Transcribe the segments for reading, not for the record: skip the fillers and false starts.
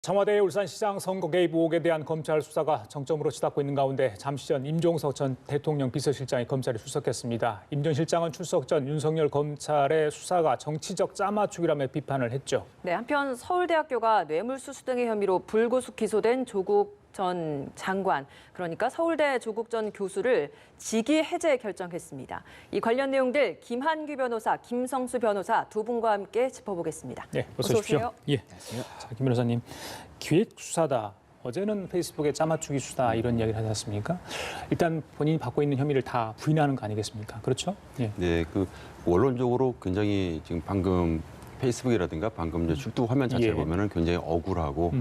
청와대 울산시장 선거 개입 의혹에 대한 검찰 수사가 정점으로 치닫고 있는 가운데 잠시 전 임종석 전 대통령 비서실장이 검찰에 출석했습니다. 임 전 실장은 출석 전 윤석열 검찰의 수사가 정치적 짜맞추기라며 비판을 했죠. 네, 한편 서울대학교가 뇌물수수 등의 혐의로 불구속 기소된 조국 전 장관, 그러니까 서울대 조국 전 교수를 직위 해제 결정했습니다. 이 관련 내용들 김한규 변호사, 김성수 변호사 두 분과 함께 짚어보겠습니다. 네, 어서 오십시오. 예. 자, 김 변호사님, 기획 수사다. 어제는 페이스북에 짜맞추기 수사 이런 이야기를 하지 않습니까? 일단 본인이 받고 있는 혐의를 다 부인하는 거 아니겠습니까? 그렇죠? 예. 네, 원론적으로 굉장히 지금 방금 페이스북이라든가 방금 이제 출두 화면 자체를 보면은 굉장히 억울하고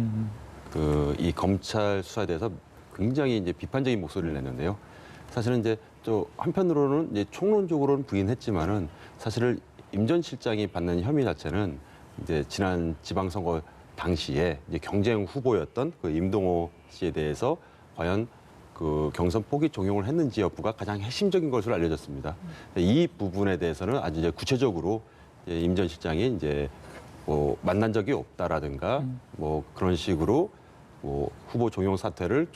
이 검찰 수사에 대해서 굉장히 이제 비판적인 목소리를 냈는데요. 사실은 이제 또 한편으로는 이제 총론적으로는 부인했지만은 사실은 임 전 실장이 받는 혐의 자체는 이제 지난 지방선거 당시에 이제 경쟁 후보였던 그 임동호 씨에 대해서 과연 그 경선 포기 종용을 했는지 여부가 가장 핵심적인 것으로 알려졌습니다. 이 부분에 대해서는 아주 이제 구체적으로 임 전 실장이 이제 뭐 만난 적이 없다라든가 뭐 그런 식으로 뭐 후보 종용 사태를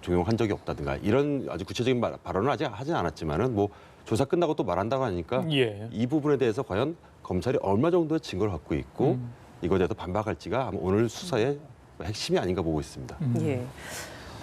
종용한 적이 없다든가 이런 아주 구체적인 발언을 아직 하진 않았지만은 뭐 조사 끝나고 또 말한다고 하니까 이 부분에 대해서 과연 검찰이 얼마 정도의 증거를 갖고 있고 이거에 대해서 반박할지가 아마 오늘 수사의 핵심이 아닌가 보고 있습니다. 예.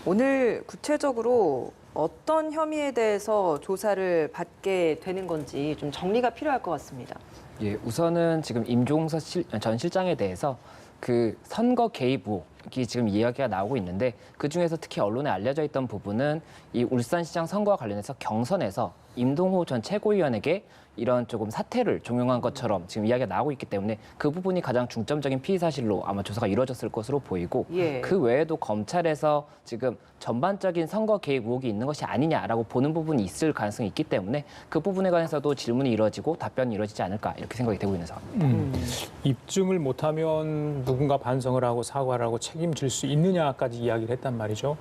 오늘 구체적으로 어떤 혐의에 대해서 조사를 받게 되는 건지 좀 정리가 필요할 것 같습니다. 예, 우선은 지금 임종석 전 실장에 대해서 그 선거 개입 의혹이 지금 이야기가 나오고 있는데 그중에서 특히 언론에 알려져 있던 부분은 이 울산시장 선거와 관련해서 경선에서 임동호 전 최고위원에게 이런 조금 사퇴를 종용한 것처럼 지금 이야기가 나오고 있기 때문에 그 부분이 가장 중점적인 피의 사실로 아마 조사가 이루어졌을 것으로 보이고 그 외에도 검찰에서 지금 전반적인 선거 개입 의혹이 있는 것이 아니냐라고 보는 부분이 있을 가능성이 있기 때문에 그 부분에 관해서도 질문이 이루어지고 답변이 이루어지지 않을까 이렇게 생각이 되고 있는 상황입니다. 입증을 못하면 누군가 반성을 하고 사과를 하고 책임질 수 있느냐까지 이야기를 했단 말이죠.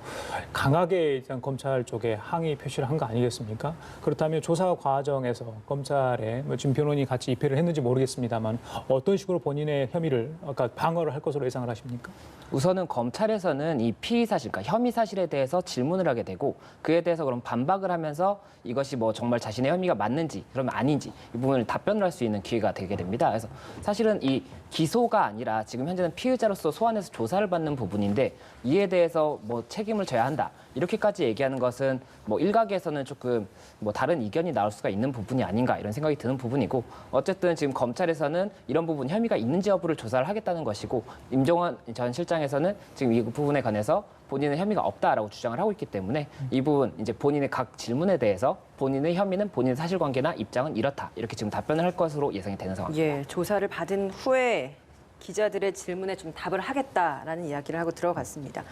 강하게 일단 검찰 쪽에 항의 표시를 한 거 아니겠습니까? 그렇다면 조사 과정에서 검찰에 뭐 지금 변호인이 같이 입회를 했는지 모르겠습니다만 어떤 식으로 본인의 혐의를 아까 방어를 할 것으로 예상을 하십니까? 우선은 검찰에서는 이 피의 사실, 그러니까 혐의 사실에 대해서 질문을 하게 되고 그에 대해서 그럼 반박을 하면서 이것이 뭐 정말 자신의 혐의가 맞는지 그러면 아닌지 이 부분을 답변을 할 수 있는 기회가 되게 됩니다. 그래서 사실은 이 기소가 아니라 지금 현재는 피의자로서 소환해서 조사를 받는 부분인데 이에 대해서 뭐 책임을 져야 한다. 이렇게까지 얘기하는 것은 뭐 일각에서는 조금 뭐 다른 이견이 나올 수가 있는 부분이 아닌가 이런 생각이 드는 부분이고 어쨌든 지금 검찰에서는 이런 부분 혐의가 있는지 여부를 조사를 하겠다는 것이고 임종원 전 실장에서는 지금 이 부분에 관해서 본인의 혐의가 없다라고 주장을 하고 있기 때문에 이 부분 이제 본인의 각 질문에 대해서 본인의 혐의는 본인의 사실관계나 입장은 이렇다 이렇게 지금 답변을 할 것으로 예상이 되는 상황입니다. 예, 조사를 받은 후에 기자들의 질문에 좀 답을 하겠다라는 이야기를 하고 들어갔습니다.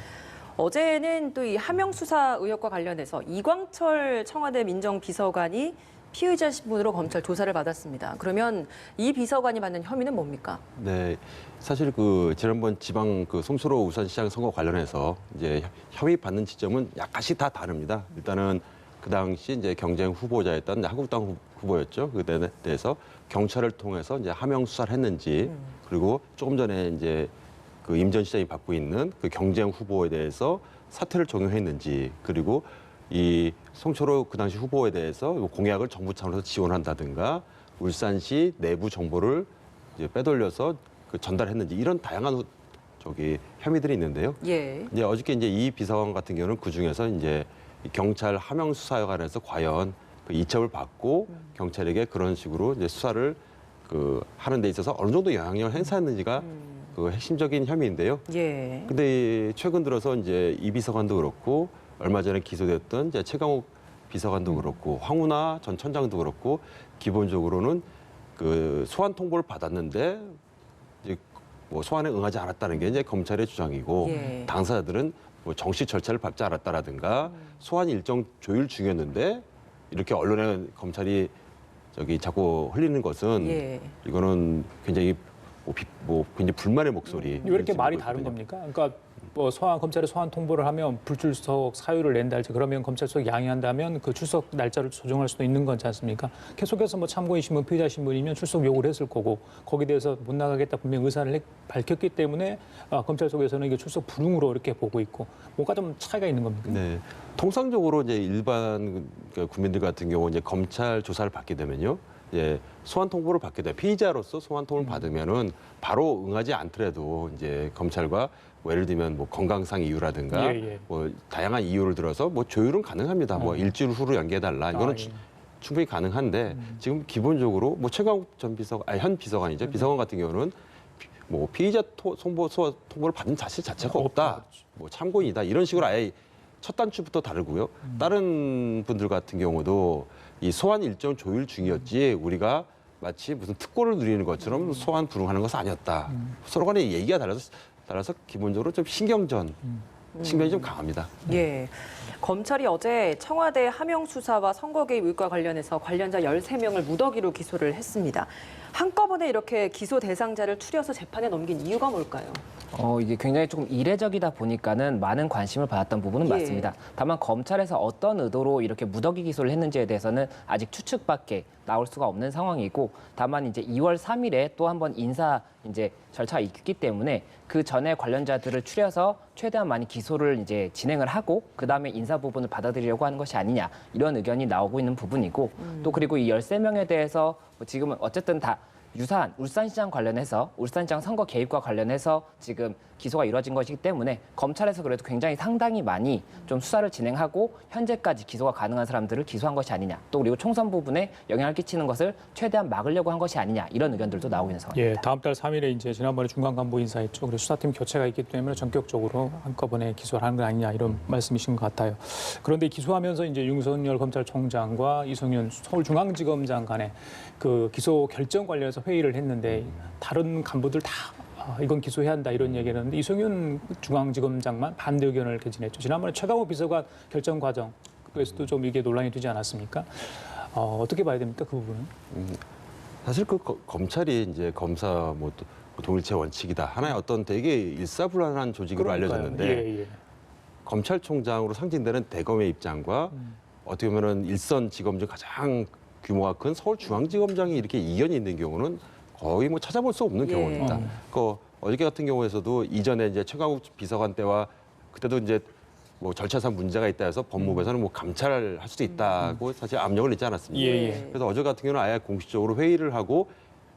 어제는 또 이 하명 수사 의혹과 관련해서 이광철 청와대 민정비서관이 피의자 신분으로 검찰 조사를 받았습니다. 그러면 이 비서관이 받는 혐의는 뭡니까? 네, 사실 지난번 지방 송철호 울산시장 선거 관련해서 이제 혐의 받는 지점은 약간씩 다 다릅니다. 일단은 그 당시 이제 경쟁 후보자였던 한국당 후보였죠. 그에 대해서 경찰을 통해서 이제 하명 수사를 했는지 그리고 조금 전에 이제 임 전 시장이 받고 있는 그 경쟁 후보에 대해서 사퇴를 적용했는지 그리고 이 송철호 그 당시 후보에 대해서 공약을 정부 차원에서 지원한다든가 울산시 내부 정보를 이제 빼돌려서 전달했는지 이런 다양한 혐의들이 있는데요. 예. 이제 어저께 이제 이 비서관 같은 경우는 그 중에서 이제 경찰 하명 수사에 관해서 과연 이첩을 받고 경찰에게 그런 식으로 이제 수사를 하는 데 있어서 어느 정도 영향력을 행사했는지가 핵심적인 혐의인데요. 예. 근데 최근 들어서 이제 이 비서관도 그렇고 얼마 전에 기소됐던 이제 최강욱 비서관도 그렇고 황운하 전 천장도 그렇고 기본적으로는 소환 통보를 받았는데 이제 뭐 소환에 응하지 않았다는 게 이제 검찰의 주장이고 당사자들은 뭐 정식 절차를 밟지 않았다라든가 소환 일정 조율 중이었는데 이렇게 언론에 검찰이 자꾸 흘리는 것은 이거는 굉장히 굉장히 불만의 목소리. 왜 이렇게 말이 다른 겁니까? 그러니까 뭐 검찰에 소환 통보를 하면 불출석 사유를 낸다 할지 그러면 검찰 수석 양해한다면 그 출석 날짜를 조정할 수도 있는 거지 않습니까? 계속해서 뭐 참고인 신분, 피의자 신분이면 출석 요구를 했을 거고 거기에 대해서 못 나가겠다 분명 의사를 밝혔기 때문에 검찰 속에서는 이게 출석 불응으로 이렇게 보고 있고 뭔가 좀 차이가 있는 겁니까? 네. 통상적으로 이제 일반 국민들 같은 경우 이제 검찰 조사를 받게 되면요. 예, 소환 통보를 받게 돼 피의자로서 소환 통보를 받으면은 바로 응하지 않더라도 이제 검찰과 뭐 예를 들면 뭐 건강상 이유라든가 예. 뭐 다양한 이유를 들어서 뭐 조율은 가능합니다. 뭐 일주일 후로 연기해달라 이거는 예. 충분히 가능한데 지금 기본적으로 뭐 최강욱 전 비서관, 현 비서관이죠. 비서관 같은 경우는 뭐 피의자 통보를 받은 사실 자체가 없다. 뭐 참고인이다 이런 식으로 아예 첫 단추부터 다르고요. 다른 분들 같은 경우도 이 소환 일정 조율 중이었지 우리가 마치 무슨 특권을 누리는 것처럼 소환 불응하는 것은 아니었다. 서로 간에 얘기가 달라서 기본적으로 좀 신경이 좀 강합니다. 예. 검찰이 어제 청와대 하명 수사와 선거 개입 의혹과 관련해서 관련자 13명을 무더기로 기소를 했습니다. 한꺼번에 이렇게 기소 대상자를 추려서 재판에 넘긴 이유가 뭘까요? 이게 굉장히 조금 이례적이다 보니까는 많은 관심을 받았던 부분은 예. 맞습니다. 다만 검찰에서 어떤 의도로 이렇게 무더기 기소를 했는지에 대해서는 아직 추측밖에 나올 수가 없는 상황이고, 다만 이제 2월 3일에 또 한 번 인사 이제 절차가 있기 때문에 그 전에 관련자들을 추려서 최대한 많이 기소를 이제 진행을 하고 그 다음에 인사 부분을 받아들이려고 하는 것이 아니냐 이런 의견이 나오고 있는 부분이고, 또 그리고 이 13명에 대해서 지금은 어쨌든 다 유사한 울산시장 관련해서 울산시장 선거 개입과 관련해서 지금 기소가 이루어진 것이기 때문에 검찰에서 그래도 굉장히 상당히 많이 좀 수사를 진행하고 현재까지 기소가 가능한 사람들을 기소한 것이 아니냐, 또 그리고 총선 부분에 영향을 끼치는 것을 최대한 막으려고 한 것이 아니냐 이런 의견들도 나오고 있는 상황입니다. 예, 다음 달 3일에 이제 지난번에 중간 간부 인사했죠. 그래서 수사팀 교체가 있기 때문에 전격적으로 한꺼번에 기소를 하는 거 아니냐 이런 말씀이신 것 같아요. 그런데 기소하면서 이제 윤석열 검찰총장과 이성윤 서울중앙지검장 간에 그 기소 결정 관련해서 회의를 했는데 다른 간부들 다 이건 기소해야 한다 이런 얘기를 했는데 이성윤 중앙지검장만 반대 의견을 개진했죠. 지난번에 최강욱 비서관 결정 과정 그래서도 좀 이게 논란이 되지 않았습니까? 어떻게 봐야 됩니까 그 부분은? 사실 그 검찰이 이제 검사 뭐 동일체 원칙이다 하나의 어떤 되게 일사불란한 조직으로 그러니까요. 알려졌는데 예. 검찰총장으로 상징되는 대검의 입장과 어떻게 보면은 일선 지검 중 가장 규모가 큰 서울중앙지검장이 이렇게 이견이 있는 경우는 거의 뭐 찾아볼 수 없는 예. 경우입니다. 그 어저께 같은 경우에서도 이전에 이제 최강욱 비서관 때와 그때도 이제 뭐 절차상 문제가 있다 해서 법무부에서는 뭐 감찰할 수도 있다고 사실 압력을 넣지 않았습니까? 예. 그래서 어제 같은 경우는 아예 공식적으로 회의를 하고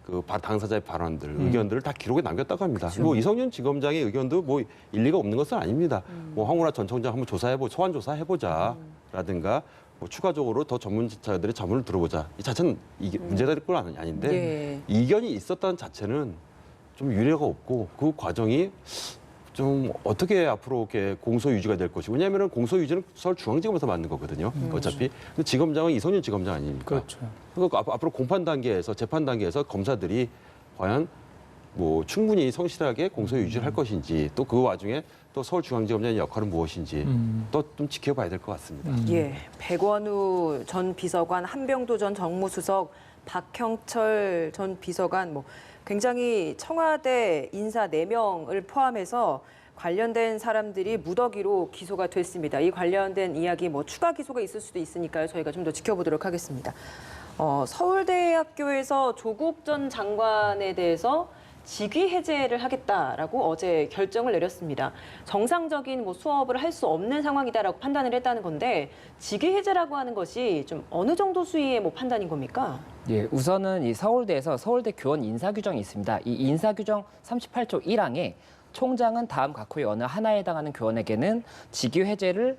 그 당사자의 발언들, 의견들을 다 기록에 남겼다고 합니다. 뭐 이성윤 지검장의 의견도 뭐 일리가 없는 것은 아닙니다. 뭐 황운하 전 청장 한번 소환 조사해보자라든가 뭐 추가적으로 더 전문자들의 자문을 들어보자. 이 자체는 이게 문제가 될 건 아닌데 예. 이견이 있었다는 자체는 좀 유례가 없고 그 과정이 좀 어떻게 앞으로 이렇게 공소 유지가 될 것이고, 왜냐하면 공소 유지는 서울중앙지검에서 맞는 거거든요. 어차피. 근데 지검장은 이성윤 지검장 아닙니까? 그렇죠. 그러니까 앞으로 공판 단계에서 재판 단계에서 검사들이 과연 뭐 충분히 성실하게 공소 유지를 할 것인지, 또 그 와중에 또 서울중앙지검장의 역할은 무엇인지 또 좀 지켜봐야 될 것 같습니다. 예, 백원우 전 비서관, 한병도 전 정무수석, 박형철 전 비서관, 뭐 굉장히 청와대 인사 4명을 포함해서 관련된 사람들이 무더기로 기소가 됐습니다. 이 관련된 이야기 뭐 추가 기소가 있을 수도 있으니까요. 저희가 좀 더 지켜보도록 하겠습니다. 서울대학교에서 조국 전 장관에 대해서 직위 해제를 하겠다라고 어제 결정을 내렸습니다. 정상적인 뭐 수업을 할 수 없는 상황이다라고 판단을 했다는 건데, 직위 해제라고 하는 것이 좀 어느 정도 수위의 뭐 판단인 겁니까? 예, 우선은 이 서울대에서 서울대 교원 인사 규정이 있습니다. 이 인사 규정 38조 1항에 총장은 다음 각호의 어느 하나에 해당하는 교원에게는 직위를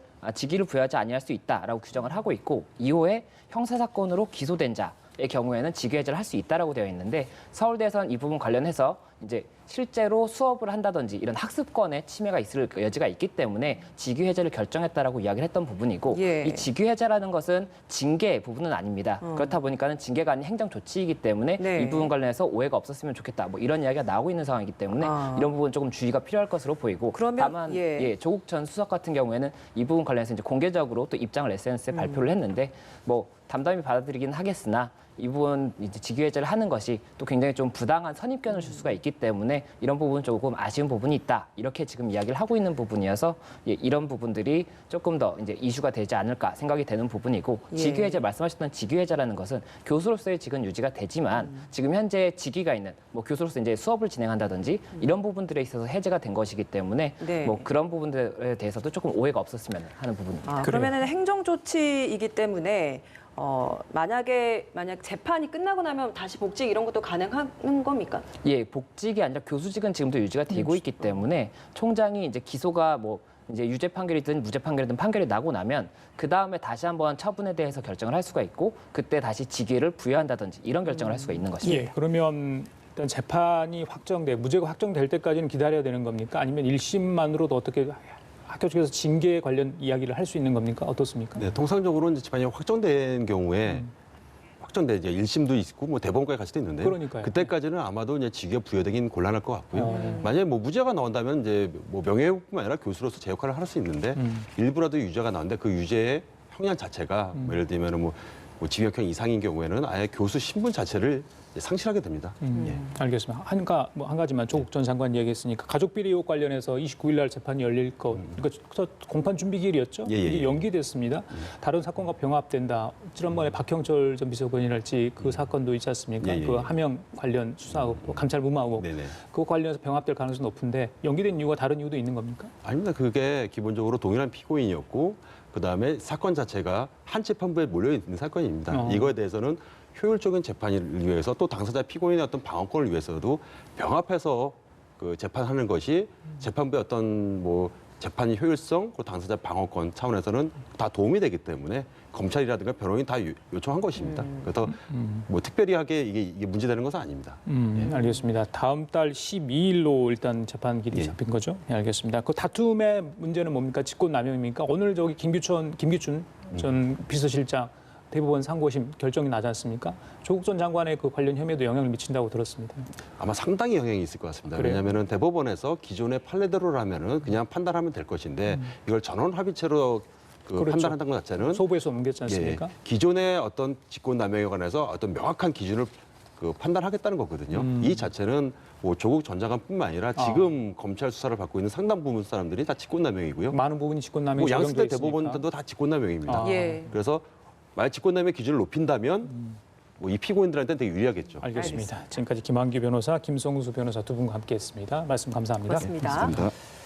부여하지 아니할 수 있다라고 규정을 하고 있고, 이후에 형사사건으로 기소된 자의 경우에는 직위해제를 할 수 있다라고 되어 있는데, 서울대에서는 이 부분 관련해서 이제 실제로 수업을 한다든지 이런 학습권에 침해가 있을 여지가 있기 때문에 직위해제를 결정했다라고 이야기를 했던 부분이고, 예. 이 직위해제라는 것은 징계 부분은 아닙니다. 그렇다 보니까는 징계가 아닌 행정 조치이기 때문에 네. 이 부분 관련해서 오해가 없었으면 좋겠다. 뭐 이런 이야기가 나오고 있는 상황이기 때문에 이런 부분 조금 주의가 필요할 것으로 보이고, 그러면, 다만 예. 조국 전 수석 같은 경우에는 이 부분 관련해서 이제 공개적으로 또 입장을 SNS에 발표를 했는데, 뭐 담담히 받아들이긴 하겠으나 이 부분 이제 직위해제를 하는 것이 또 굉장히 좀 부당한 선입견을 줄 수가 있기 때문에 때문에 이런 부분 조금 아쉬운 부분이 있다. 이렇게 지금 이야기를 하고 있는 부분이어서 이런 부분들이 조금 더 이제 이슈가 되지 않을까 생각이 되는 부분이고 예. 직위해제 말씀하셨던 직위해제라는 것은 교수로서의 직은 유지가 되지만 지금 현재 직위가 있는 뭐 교수로서 이제 수업을 진행한다든지 이런 부분들에 있어서 해제가 된 것이기 때문에 네. 뭐 그런 부분들에 대해서도 조금 오해가 없었으면 하는 부분입니다. 그러면은 행정 조치이기 때문에 만약 재판이 끝나고 나면 다시 복직 이런 것도 가능한 겁니까? 예, 복직이 아니라 교수직은 지금도 유지가 되고 있기 때문에 총장이 이제 기소가 뭐 이제 유죄 판결이든 무죄 판결이든 판결이 나고 나면 그 다음에 다시 한번 처분에 대해서 결정을 할 수가 있고 그때 다시 직위를 부여한다든지 이런 결정을 할 수가 있는 것입니다. 예, 그러면 일단 재판이 무죄가 확정될 때까지는 기다려야 되는 겁니까? 아니면 1심만으로도 어떻게 학교 측에서 징계 관련 이야기를 할 수 있는 겁니까? 어떻습니까? 네, 통상적으로 이제 재판이 확정된 경우에 확정돼 이제 1심도 있고 뭐 대법원까지 갈 수도 있는데 그러니까요. 그때까지는 아마도 이제 직위가 부여되긴 곤란할 것 같고요. 만약에 뭐 무죄가 나온다면 이제 뭐 명예뿐만 아니라 교수로서 제 역할을 할 수 있는데 일부라도 유죄가 나오는데 그 유죄의 형량 자체가 뭐 예를 들면 뭐 징역형 이상인 경우에는 아예 교수 신분 자체를 이제 상실하게 됩니다. 예. 알겠습니다. 한 가지만 조국 전 장관 얘기했으니까 가족 비리 의혹 관련해서 29일 날 재판이 열릴 것, 그러니까 공판 준비 기일이었죠. 예, 예, 예. 이게 연기됐습니다. 다른 사건과 병합된다. 지난번에 박형철 전 비서관이랄지 그 사건도 있지 않습니까? 예, 예, 그 예. 하명 관련 수사 의혹, 감찰 무마 의혹, 네네. 그거 관련해서 병합될 가능성이 높은데 연기된 이유가 다른 이유도 있는 겁니까? 아닙니다. 그게 기본적으로 동일한 피고인이었고 그다음에 사건 자체가 한 재판부에 몰려 있는 사건입니다. 이거에 대해서는 효율적인 재판을 위해서 또 당사자 피고인의 어떤 방어권을 위해서도 병합해서 그 재판하는 것이 재판부의 어떤 뭐 재판의 효율성, 그 당사자 방어권 차원에서는 다 도움이 되기 때문에 검찰이라든가 변호인 다 요청한 것입니다. 그래서 뭐 특별히하게 이게 문제되는 것은 아닙니다. 알겠습니다. 다음 달 12일로 일단 재판 길이 예. 잡힌 거죠? 네, 알겠습니다. 그 다툼의 문제는 뭡니까? 직권남용입니까? 오늘 저기 김기춘 전 비서실장 대법원 상고심 결정이 나지 않습니까? 조국 전 장관의 그 관련 혐의에도 영향을 미친다고 들었습니다. 아마 상당히 영향이 있을 것 같습니다. 그래요? 왜냐하면 대법원에서 기존의 판례대로라면은 그냥 판단하면 될 것인데 이걸 전원 합의체로 그렇죠. 판단한다는 것 자체는 소부에서 옮겼지 않습니까? 예, 기존의 어떤 직권남용에 관해서 어떤 명확한 기준을 판단하겠다는 거거든요. 이 자체는 뭐 조국 전 장관뿐만 아니라 지금 검찰 수사를 받고 있는 상당 부분 사람들이 다 직권남용이고요. 많은 부분이 직권남용이 뭐 적용돼 양승태 있으니까. 대법원도 다 직권남용입니다. 예. 그래서 만약 직권남용의 기준을 높인다면 뭐 이 피고인들한테는 되게 유리하겠죠. 알겠습니다. 지금까지 김한규 변호사, 김성수 변호사 두 분과 함께했습니다. 말씀 감사합니다. 고맙습니다. 감사합니다.